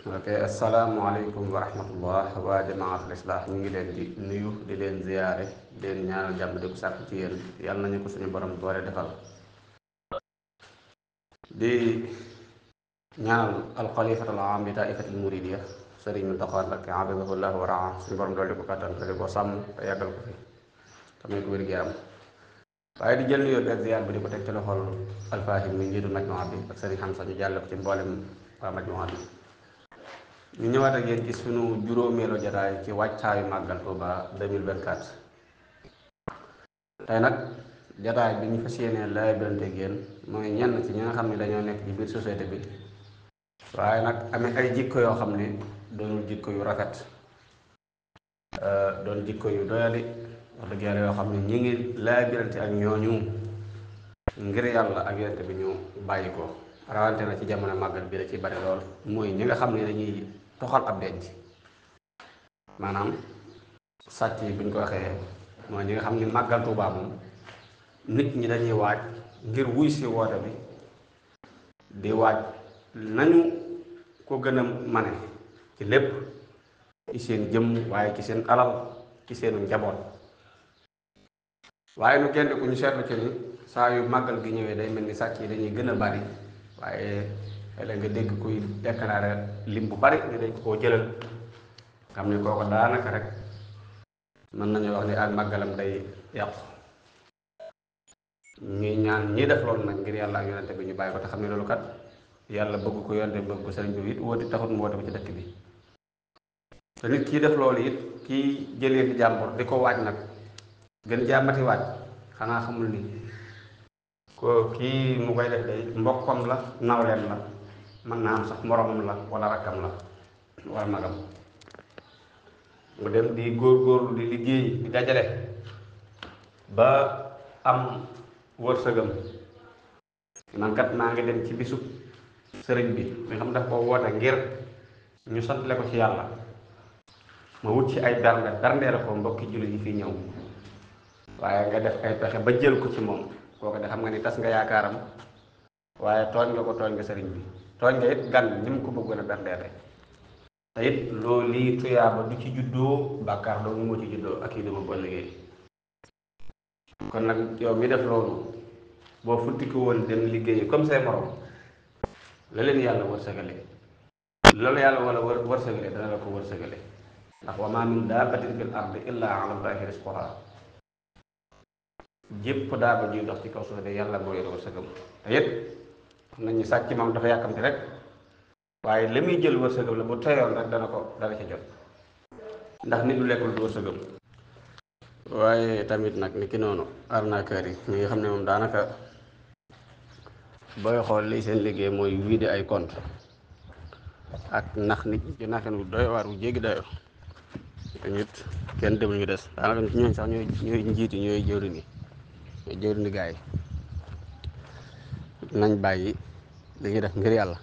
ok, asalaamualeykum wa rahmatullah waa jamaatul islah ñu ngi leen di nuyu di leen ziyaare di leen ñaanal jàmm di ko sàkku ci yéen yàlla nañu ko suñu borom doole defal di ñaanal alxalifatul aam bi taifatil muridiya sëriñ Muntaxa Mbakke hafizahullah wa raa suñu borom doole di ko kàttan te di ko sàmm te yàggal ko fi tamit ko wér-gu-yaram waaye di jël nuyoo bi ak ziyaar bi di ko teg ci loxol alfahim mi njiitu majmuwa bi ak sëriñ Xamsa ñu jàll ko ci mboolem waa majmuwa bi ñu ñëwaat ak yéen ci sunu juróomeelu jataay ci wàccaayu màggal Tuuba 2024 tey nag jataay bi ñu fas yéenee laay biranteeg yéen mooy ñenn ci ñi nga xam ne dañoo nekk ci biir société bi waaye nag amee ay jikko yoo xam ne doonul jikko yu rafet doon jikko yu doyadi wax dëgg yàlla yoo xam ne ñi ngi laay birante ak ñooñu ngir yàlla ak yonent bi ñu bàyyi ko rawante na ci jamono màggal bi da ci bari lool mooy ñi nga xam ne dañuy toxal ab denc maanaam sàcc yi buñ ko waxee mooy ñi nga xam ne màggal Tuubaa moom nit ñi dañuy waaj ngir wuy si woote bi di waaj nañu ko gën a mane ci lépp ci seen jëm waaye ci seen alal ci seenu njaboot waaye nu kenn ku ñu seetlu ci ni saa yu màggal gi ñëwee day mel ni sàcc yi dañuy gën a bari waaye léeg nga dégg kuy déclaré lim bu bari ni dañ ko koo jëlal xam ne kooko daanaka rek mën nañu wax ni ak màggalam day yàqu ñuy ñaan ñi def loolu nag ngir yàlla ak yonente bi ñu bàyyi ko te xam ne loolu kat yàlla bëgg ko yonente bëgg ko sëriñ bi it wóoti taxut mu woote ko ci dëkk bi te nit kii def loolu it kii jëlee fi jàmbur di ko waaj nag gën jàmmati waaj xanaa xamul ni ko kii mu koy def day mbokkam la nawleen la mën naa am sax moromam la wala rakkam la wala magam mu dem di góorgóorlu di liggéey di dajale ba am wërsëgam man kat maa ngi dem ci bisu sëriñ bi nga xam daf ko woote ngir ñu santale ko ci yàlla ma wut ci ay bernde berndeele ko mbokki jullit yi fi ñëw waaye nga def ay pexe ba jël ko ci moom kooku de xam nga ni tas nga yaakaaram waaye tooñ nga ko tooñ nga sëriñ bi tooñ nga it gan ni mu ko bëggoon a berndeele te it loolu lii tuyaaba du ci juddoo bàkkaar doo moo ci juddoo ak yi dama ba liggéey kon nag yow mi def loolu boo futtiku woon dem liggéey comme say morom la leen yàlla wërsëgale loolu yàlla wala wërsëgale dana la ko wërsëgale ndax wa maa min daabatin fil ardi illaa ala llaahi rizquhaa jépp daaba juy dox ci kaw suuf de yàlla moo yor wërsëgam te it xam nañu sàcc moom dafa yàkkamti rek waaye la muy jël wërsëgam la bu teyoon rek dana ci jot ndax nit du lekkul du wërsëgam waaye tamit nag ni ki noonu arnaqueur yi ñi nga xam ne moom daanaka booy xool li seen liggéey mooy vider ay compte ak nax nit ñi ci naxin wu doy waar wu jéggi dayo te nit kenn demul ñu des daanaka ñooñ sax ñooy njiiti ñooy jëwriñ ni gaa yi nañ bàyyi li ñuy def ngir yàlla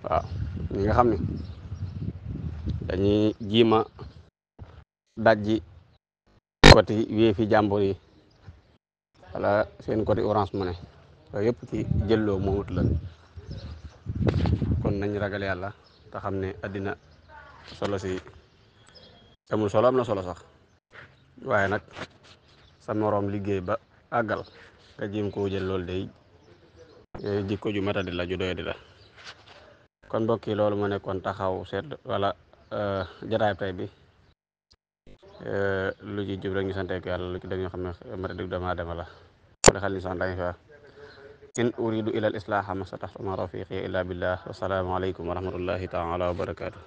waaw ñi nga xam ne dañuy jiima dajji côté wii fi jàmbur yi wala seen côté Orange Money yooyu yëpp ci jëlloo moomut la kon nañ ragal yàlla te xam ne àddina solo si amul solo am na solo sax waaye nag sa moroom liggéey ba àggal nga jéem koo jël loolu day jikko ju matadi la ju doyadi la kon mbokk yi loolu mu nekkoon taxaw seet wala jataay tay bi lu ci jub rek ñu sante ko yàlla lu ci dañoo xam ne matadi dama dema la wala xel ni san dañ fa in uridu ila al islaha ma stataxtu ma rafiqi illa billah wasalaamu aleykum wa rahmatullahi taala wa barakatuh